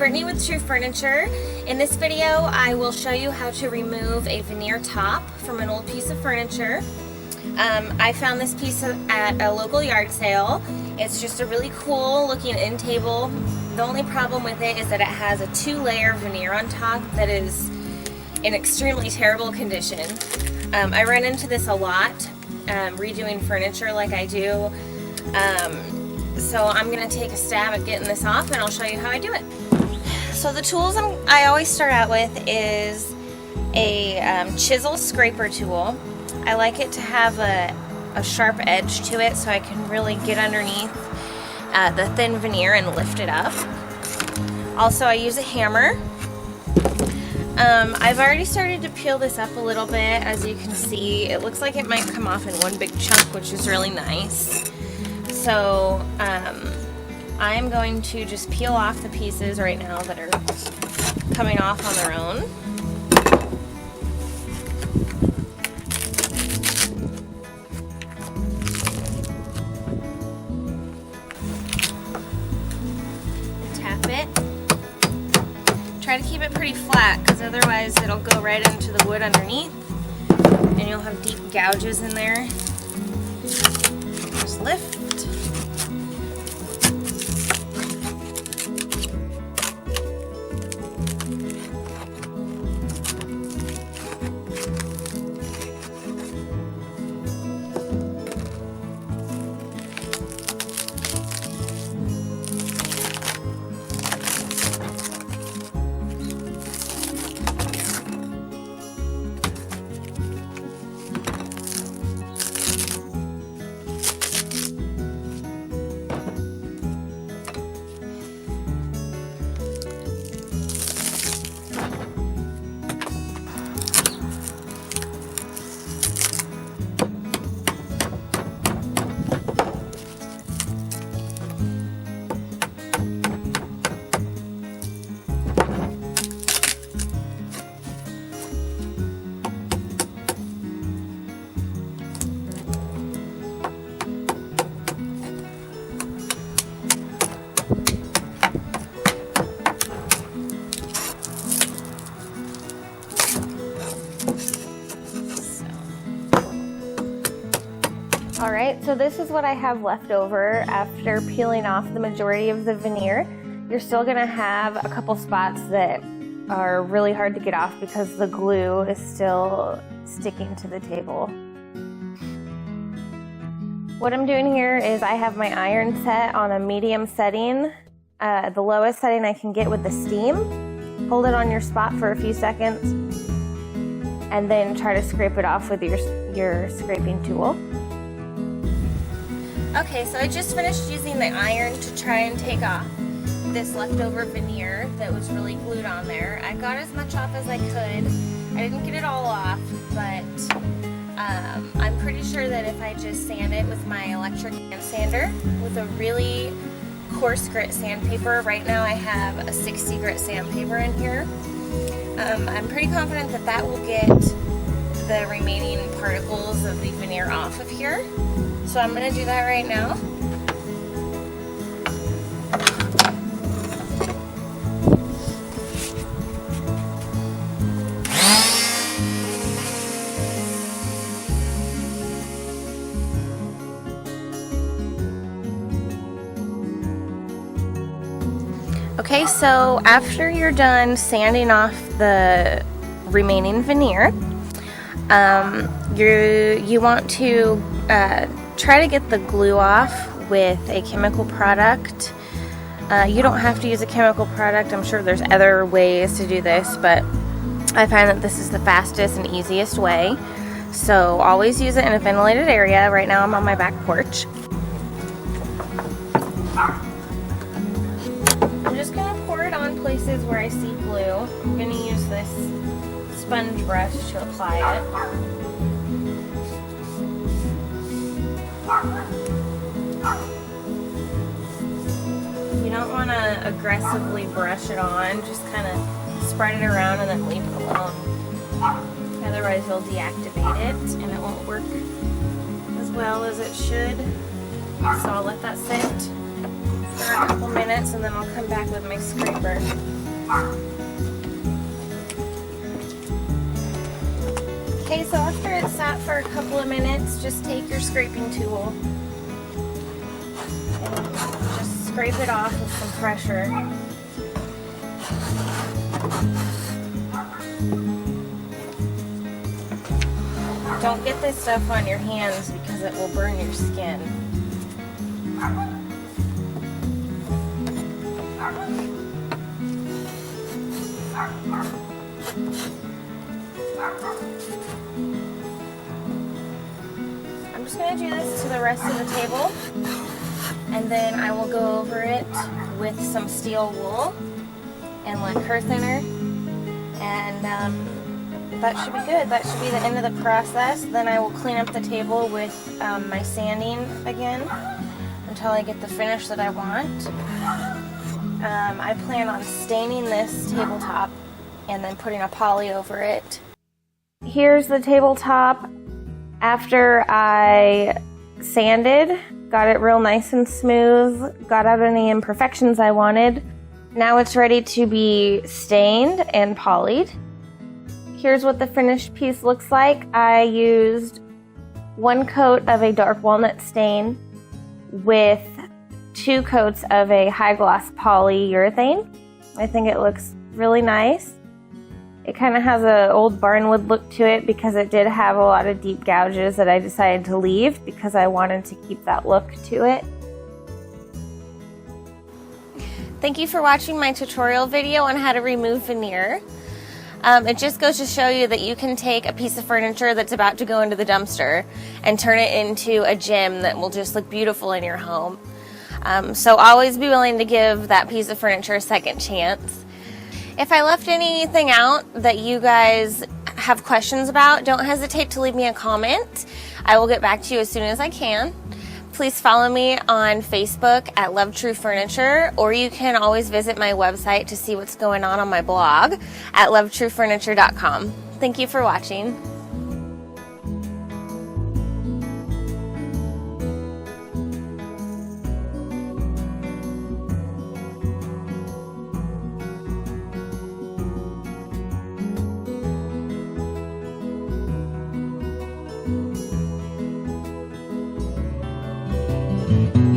Brittany with True Furniture. In this video, I will show you how to remove a veneer top from an old piece of furniture. I found this piece at a local yard sale. It's just a really cool looking end table. The only problem with it is that it has a 2-layer veneer on top that is in extremely terrible condition. I run into this a lot, redoing furniture like I do. So I'm going to take a stab at getting this off and I'll show you how I do it. So the tools I always start out with is a chisel scraper tool. I like it to have a sharp edge to it so I can really get underneath the thin veneer and lift it up. Also, I use a hammer. I've already started to peel this up a little bit. As you can see, it looks like it might come off in one big chunk, which is really nice. So I'm going to just peel off the pieces right now that are coming off on their own. Tap it. Try to keep it pretty flat because otherwise it'll go right into the wood underneath and you'll have deep gouges in there. Just lift. Alright, so this is what I have left over after peeling off the majority of the veneer. You're still going to have a couple spots that are really hard to get off because the glue is still sticking to the table. What I'm doing here is I have my iron set on a medium setting, the lowest setting I can get with the steam. Hold it on your spot for a few seconds and then try to scrape it off with your scraping tool. Okay, so I just finished using the iron to try and take off this leftover veneer that was really glued on there. I got as much off as I could. I didn't get it all off, but I'm pretty sure that if I just sand it with my electric hand sander with a really coarse grit sandpaper, right now I have a 60 grit sandpaper in here, I'm pretty confident that that will get the remaining particles of the veneer off of here. So I'm going to do that right now. Okay, so after you're done sanding off the remaining veneer, you want to try to get the glue off with a chemical product. You don't have to use a chemical product. I'm sure there's other ways to do this, but I find that this is the fastest and easiest way. So always use it in a ventilated area. Right now I'm on my back porch. I'm just going to pour it on places where I see glue. I'm going to use this sponge brush to apply it. You don't want to aggressively brush it on, just kind of spread it around and then leave it alone. Otherwise you'll deactivate it and it won't work as well as it should. So I'll let that sit for couple minutes and then I'll come back with my scraper. Okay, so after it's sat for a couple of minutes, just take your scraping tool and just scrape it off with some pressure. Don't get this stuff on your hands because it will burn your skin. I'm just going to do this to the rest of the table, and then I will go over it with some steel wool and lacquer thinner, and that should be good. That should be the end of the process. Then I will clean up the table with my sanding again until I get the finish that I want. I plan on staining this tabletop and then putting a poly over it. Here's the tabletop after I sanded, got it real nice and smooth, got out any imperfections I wanted. Now it's ready to be stained and polyed. Here's what the finished piece looks like. I used 1 coat of a dark walnut stain with 2 coats of a high gloss polyurethane. I think it looks really nice. It kind of has an old barnwood look to it because it did have a lot of deep gouges that I decided to leave because I wanted to keep that look to it. Thank you for watching my tutorial video on how to remove veneer. It just goes to show you that you can take a piece of furniture that's about to go into the dumpster and turn it into a gem that will just look beautiful in your home. So always be willing to give that piece of furniture a second chance. If I left anything out that you guys have questions about, don't hesitate to leave me a comment. I will get back to you as soon as I can. Please follow me on Facebook at Love True Furniture, or you can always visit my website to see what's going on my blog at lovetruefurniture.com. Thank you for watching. Mm-hmm.